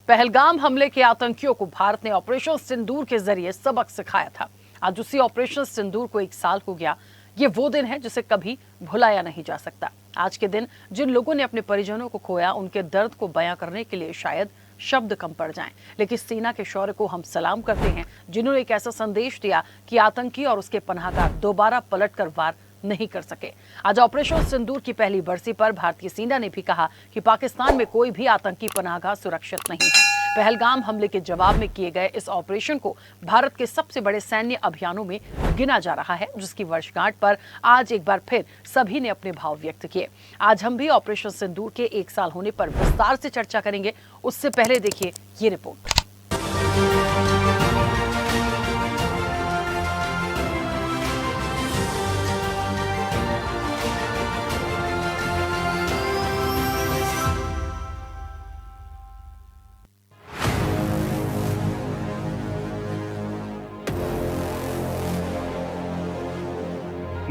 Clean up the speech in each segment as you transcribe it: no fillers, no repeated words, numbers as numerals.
पहलगाम हमले के आतंकियों को भारत ने ऑपरेशन सिंदूर के जरिए सबक सिखाया था। आज उसी ऑपरेशन सिंदूर को 1 साल हो गया। ये वो दिन है जिसे कभी भुलाया नहीं जा सकता। आज के दिन जिन लोगों ने अपने परिजनों को खोया, उनके दर्द को बयां करने के लिए शायद शब्द कम पड़ जाएं, लेकिन सेना के शौर्य को हम सलाम करते हैं, जिन्होंने एक ऐसा संदेश दिया कि आतंकी और उसके पनाहगार दोबारा पलटकर वार नहीं कर सके। आज ऑपरेशन सिंदूर की पहली बरसी पर भारतीय सेना ने भी कहा कि पाकिस्तान में कोई भी आतंकी पनाहगाह सुरक्षित नहीं है। पहलगाम हमले के जवाब में किए गए इस ऑपरेशन को भारत के सबसे बड़े सैन्य अभियानों में गिना जा रहा है, जिसकी वर्षगांठ पर आज एक बार फिर सभी ने अपने भाव व्यक्त किए। आज हम भी ऑपरेशन सिंदूर के 1 साल होने पर विस्तार से चर्चा करेंगे। उससे पहले देखिए ये रिपोर्ट।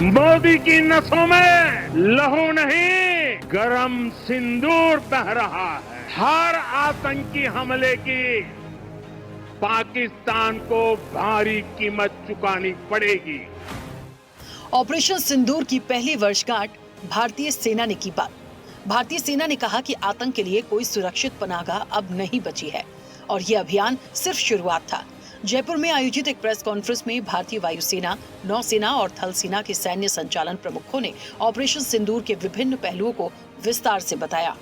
मोदी की नसों में लहू नहीं, गरम सिंदूर बह रहा है। हर आतंकी हमले की पाकिस्तान को भारी कीमत चुकानी पड़ेगी। ऑपरेशन सिंदूर की पहली वर्षगांठ भारतीय सेना ने की बात। भारतीय सेना ने कहा कि आतंक के लिए कोई सुरक्षित पनाहगाह अब नहीं बची है और ये अभियान सिर्फ शुरुआत था। जयपुर में आयोजित एक प्रेस कॉन्फ्रेंस में भारतीय वायुसेना, नौसेना और थल सेना के सैन्य संचालन प्रमुखों ने ऑपरेशन सिंदूर के विभिन्न पहलुओं को विस्तार से बताया।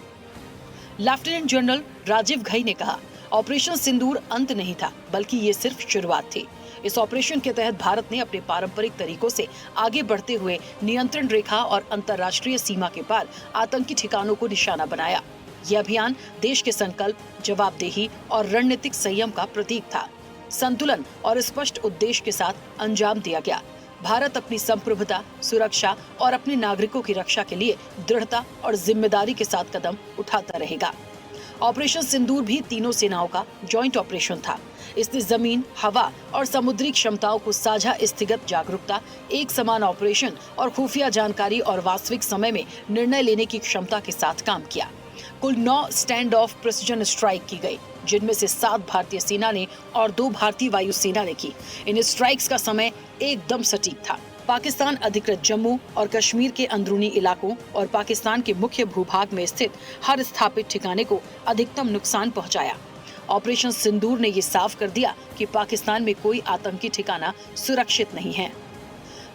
लेफ्टिनेंट जनरल राजीव घई ने कहा, ऑपरेशन सिंदूर अंत नहीं था, बल्कि ये सिर्फ शुरुआत थी। इस ऑपरेशन के तहत भारत ने अपने पारंपरिक तरीकों से आगे बढ़ते हुए नियंत्रण रेखा और अंतर्राष्ट्रीय सीमा के पार आतंकी ठिकानों को निशाना बनाया। यह अभियान देश के संकल्प, जवाबदेही और रणनीतिक संयम का प्रतीक था। संतुलन और स्पष्ट उद्देश्य के साथ अंजाम दिया गया। भारत अपनी संप्रभुता, सुरक्षा और अपने नागरिकों की रक्षा के लिए दृढ़ता और जिम्मेदारी के साथ कदम उठाता रहेगा। ऑपरेशन सिंदूर भी तीनों सेनाओं का जॉइंट ऑपरेशन था। इसने जमीन, हवा और समुद्री क्षमताओं को साझा स्थिगत जागरूकता, एक समान ऑपरेशन और खुफिया जानकारी और वास्तविक समय में निर्णय लेने की क्षमता के साथ काम किया। कुल 9 स्टैंड ऑफ प्रिसिजन स्ट्राइक की गई, जिनमें से 7 भारतीय सेना ने और 2 भारतीय वायुसेना ने की। इन स्ट्राइक्स का समय एकदम सटीक था। पाकिस्तान अधिकृत जम्मू और कश्मीर के अंदरूनी इलाकों और पाकिस्तान के मुख्य भूभाग में स्थित हर स्थापित ठिकाने को अधिकतम नुकसान पहुंचाया। ऑपरेशन सिंदूर ने ये साफ कर दिया कि पाकिस्तान में कोई आतंकी ठिकाना सुरक्षित नहीं है।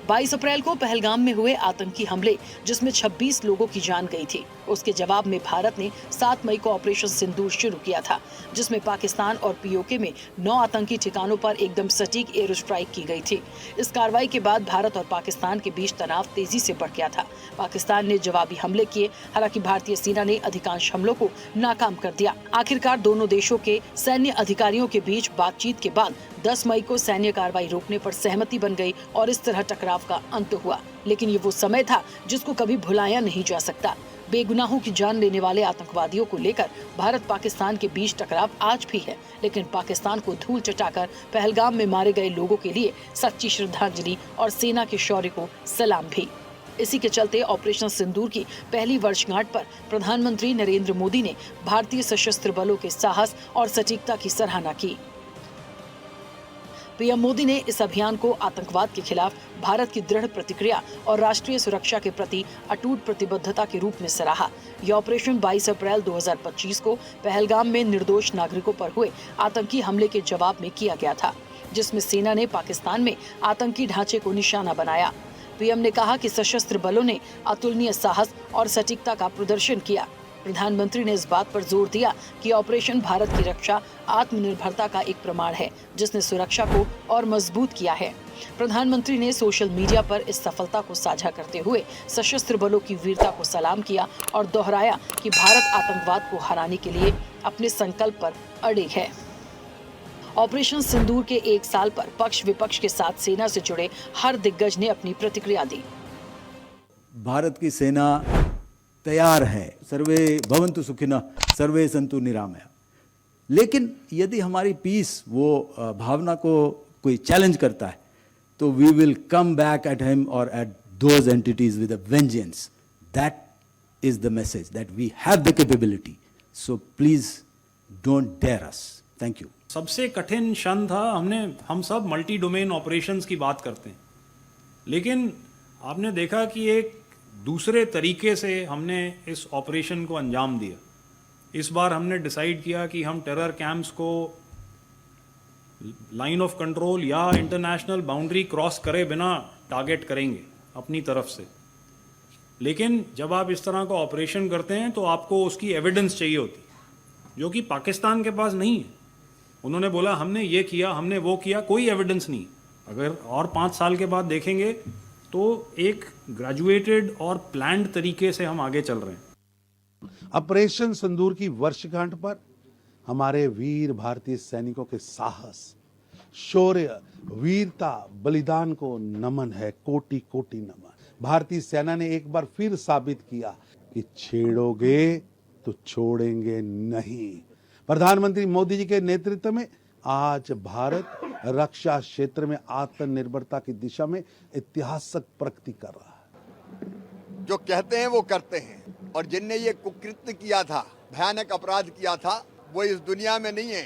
22 अप्रैल को पहलगाम में हुए आतंकी हमले, जिसमें 26 लोगों की जान गई थी, उसके जवाब में भारत ने 7 मई को ऑपरेशन सिंदूर शुरू किया था, जिसमें पाकिस्तान और पीओके में 9 आतंकी ठिकानों पर एकदम सटीक एयर स्ट्राइक की गई थी। इस कार्रवाई के बाद भारत और पाकिस्तान के बीच तनाव तेजी से बढ़ गया था। पाकिस्तान ने जवाबी हमले किए, हालांकि भारतीय सेना ने अधिकांश हमलों को नाकाम कर दिया। आखिरकार दोनों देशों के सैन्य अधिकारियों के बीच बातचीत के बाद 10 मई को सैन्य कार्रवाई रोकने पर सहमति बन गई और इस तरह टकराव का अंत हुआ। लेकिन ये वो समय था जिसको कभी भुलाया नहीं जा सकता। बेगुनाहों की जान लेने वाले आतंकवादियों को लेकर भारत पाकिस्तान के बीच टकराव आज भी है, लेकिन पाकिस्तान को धूल चटाकर पहलगाम में मारे गए लोगों के लिए सच्ची श्रद्धांजलि और सेना के शौर्य को सलाम भी। इसी के चलते ऑपरेशन सिंदूर की पहली वर्षगांठ पर प्रधानमंत्री नरेंद्र मोदी ने भारतीय सशस्त्र बलों के साहस और सटीकता की सराहना की। पीएम मोदी ने इस अभियान को आतंकवाद के खिलाफ भारत की दृढ़ प्रतिक्रिया और राष्ट्रीय सुरक्षा के प्रति अटूट प्रतिबद्धता के रूप में सराहा। यह ऑपरेशन 22 अप्रैल 2025 को पहलगाम में निर्दोष नागरिकों पर हुए आतंकी हमले के जवाब में किया गया था, जिसमें सेना ने पाकिस्तान में आतंकी ढांचे को निशाना बनाया। पीएम ने कहा कि सशस्त्र बलों ने अतुलनीय साहस और सटीकता का प्रदर्शन किया। प्रधानमंत्री ने इस बात पर जोर दिया कि ऑपरेशन भारत की रक्षा आत्मनिर्भरता का एक प्रमाण है, जिसने सुरक्षा को और मजबूत किया है। प्रधानमंत्री ने सोशल मीडिया पर इस सफलता को साझा करते हुए सशस्त्र बलों की वीरता को सलाम किया और दोहराया कि भारत आतंकवाद को हराने के लिए अपने संकल्प पर अड़िग है। ऑपरेशन सिंदूर के 1 साल पर पक्ष विपक्ष के साथ सेना से जुड़े हर दिग्गज ने अपनी प्रतिक्रिया दी। भारत की सेना तैयार है, सर्वे भवन्तु सुखिनः, सर्वे सन्तु निरामया। लेकिन यदि हमारी पीस वो भावना को कोई चैलेंज करता है, तो we will come back at him और at those entities with a vengeance. That is the message, that we have the capability. So please don't dare us. Thank you. सबसे कठिन क्षण था, हम सब मल्टी डोमेन ऑपरेशंस की बात करते हैं, लेकिन आपने देखा कि एक दूसरे तरीके से हमने इस ऑपरेशन को अंजाम दिया। इस बार हमने डिसाइड किया कि हम टेरर कैंप्स को लाइन ऑफ कंट्रोल या इंटरनेशनल बाउंड्री क्रॉस करे बिना टारगेट करेंगे अपनी तरफ से। लेकिन जब आप इस तरह का ऑपरेशन करते हैं तो आपको उसकी एविडेंस चाहिए होती, जो कि पाकिस्तान के पास नहीं है। उन्होंने बोला हमने ये किया, हमने वो किया, कोई एविडेंस नहीं। अगर और 5 साल के बाद देखेंगे तो एक ग्रेजुएटेड और प्लान्ड तरीके से हम आगे चल रहे हैं। ऑपरेशन सिंदूर की वर्षगांठ पर हमारे वीर भारतीय सैनिकों के साहस, शौर्य, वीरता, बलिदान को नमन है, कोटि कोटि नमन। भारतीय सेना ने एक बार फिर साबित किया कि छेड़ोगे तो छोड़ेंगे नहीं। प्रधानमंत्री मोदी जी के नेतृत्व में आज भारत रक्षा क्षेत्र में आत्मनिर्भरता की दिशा में ऐतिहासिक प्रगति कर रहा है। जो कहते हैं वो करते हैं, और जिनने ये कुकृत्य किया था, भयानक अपराध किया था, वो इस दुनिया में नहीं है।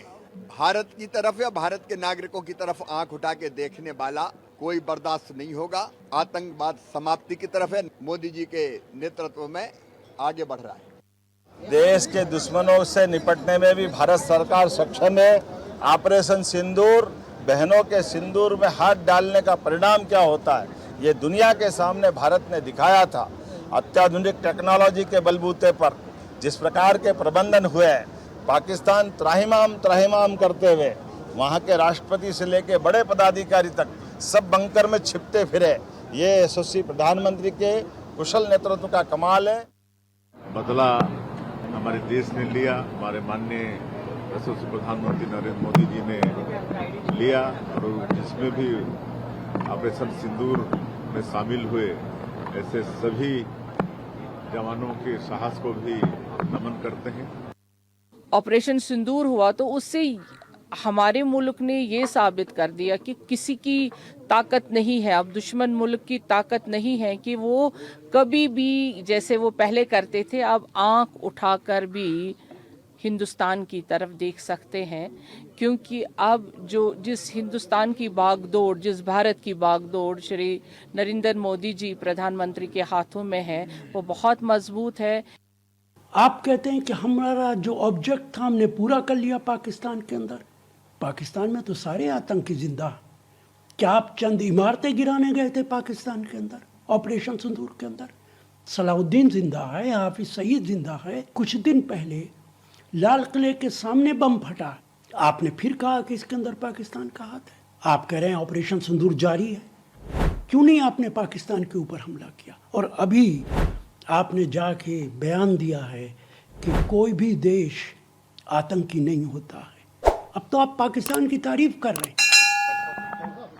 भारत की तरफ या भारत के नागरिकों की तरफ आंख उठा के देखने वाला कोई बर्दाश्त नहीं होगा। आतंकवाद समाप्ति की तरफ है, मोदी जी के नेतृत्व में आगे बढ़ रहा है। देश के दुश्मनों से निपटने में भी भारत सरकार सक्षम है। ऑपरेशन सिंदूर, बहनों के सिंदूर में हाथ डालने का परिणाम क्या होता है, ये दुनिया के सामने भारत ने दिखाया था। अत्याधुनिक टेक्नोलॉजी के बलबूते पर जिस प्रकार के प्रबंधन हुए, पाकिस्तान त्राहिमाम करते हुए वहाँ के राष्ट्रपति से लेके बड़े पदाधिकारी तक सब बंकर में छिपते फिरे। ये यशस्वी प्रधानमंत्री के कुशल नेतृत्व का कमाल है। बदला हमारे देश ने लिया, हमारे माननीय यशस्वी प्रधानमंत्री नरेंद्र मोदी जी ने लिया, और जिसमें भी ऑपरेशन सिंदूर में शामिल हुए ऐसे सभी जवानों के साहस को भी नमन करते हैं। ऑपरेशन सिंदूर हुआ तो उससे हमारे मुल्क ने ये साबित कर दिया कि किसी की ताकत नहीं है, अब दुश्मन मुल्क की ताकत नहीं है कि वो कभी भी जैसे वो पहले करते थे, अब आंख उठाकर भी हिंदुस्तान की तरफ देख सकते हैं। क्योंकि अब जिस हिंदुस्तान की बागडोर, जिस भारत की बागडोर श्री नरेंद्र मोदी जी प्रधानमंत्री के हाथों में है, वो बहुत मजबूत है। आप कहते हैं कि हमारा जो ऑब्जेक्ट था हमने पूरा कर लिया पाकिस्तान के अंदर। पाकिस्तान में तो सारे आतंकी जिंदा। क्या आप चंद इमारतें गिराने गए थे पाकिस्तान के अंदर ऑपरेशन सिंदूर के अंदर? सलाउद्दीन जिंदा है, हाफिज सईद जिंदा है। कुछ दिन पहले लाल किले के सामने बम फटा, आपने फिर कहा कि इसके अंदर पाकिस्तान का हाथ है। आप कह रहे हैं ऑपरेशन सिंदूर जारी है। क्यों नहीं आपने पाकिस्तान के ऊपर हमला किया? और अभी आपने जाके बयान दिया है कि कोई भी देश आतंकी नहीं होता है। अब तो आप पाकिस्तान की तारीफ कर रहे हैं।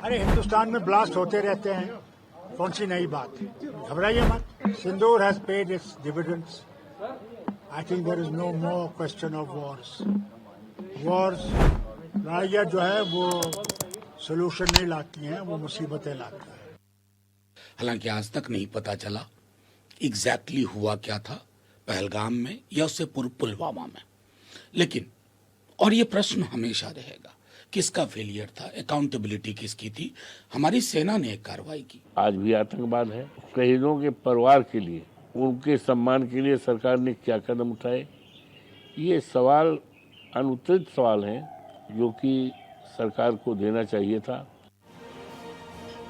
अरे हिंदुस्तान में ब्लास्ट होते रहते हैं, कौन सी नई बात? घबराइए मत। Sindoor has paid its dividends. I think there is no more question of wars. लड़ाइयाँ जो है वो सोल्यूशन नहीं लाती हैं, वो मुसीबतें लाती हैं। हालांकि आज तक नहीं पता चला एग्जैक्टली हुआ क्या था पहलगाम में या उससे पूर्व पुलवामा में, लेकिन और ये प्रश्न हमेशा रहेगा किसका फेलियर था, अकाउंटेबिलिटी किसकी थी? हमारी सेना ने एक कार्रवाई की। आज भी आतंकवाद है। शहीदों के परिवार के लिए, उनके सम्मान के लिए सरकार ने क्या कदम उठाए, ये सवाल अनुत्तरित सवाल हैं जो कि सरकार को देना चाहिए था।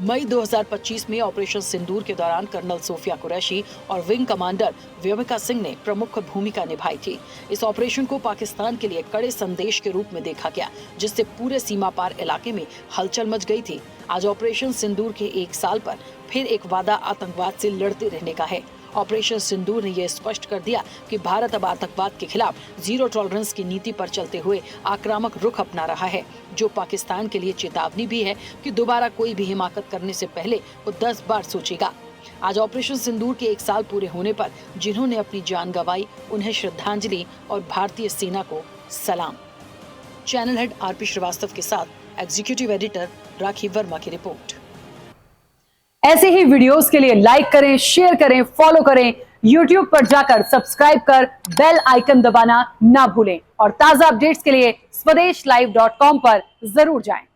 मई 2025 में ऑपरेशन सिंदूर के दौरान कर्नल सोफिया कुरैशी और विंग कमांडर व्योमिका सिंह ने प्रमुख भूमिका निभाई थी। इस ऑपरेशन को पाकिस्तान के लिए कड़े संदेश के रूप में देखा गया, जिससे पूरे सीमा पार इलाके में हलचल मच गई थी। आज ऑपरेशन सिंदूर के 1 साल पर फिर एक वादा आतंकवाद से लड़ते रहने का है। ऑपरेशन सिंदूर ने यह स्पष्ट कर दिया कि भारत अब आतंकवाद के खिलाफ जीरो टॉलरेंस की नीति पर चलते हुए आक्रामक रुख अपना रहा है, जो पाकिस्तान के लिए चेतावनी भी है कि दोबारा कोई भी हिमाकत करने से पहले वो 10 बार सोचेगा। आज ऑपरेशन सिंदूर के 1 साल पूरे होने पर जिन्होंने अपनी जान गंवाई, उन्हें श्रद्धांजलि और भारतीय सेना को सलाम। चैनल हेड आरपी श्रीवास्तव के साथ एग्जीक्यूटिव एडिटर राखी वर्मा की रिपोर्ट। ऐसे ही वीडियोस के लिए लाइक करें, शेयर करें, फॉलो करें YouTube पर जाकर सब्सक्राइब कर बेल आइकन दबाना ना भूलें और ताजा अपडेट्स के लिए स्वदेशलाइव.com पर जरूर जाएं।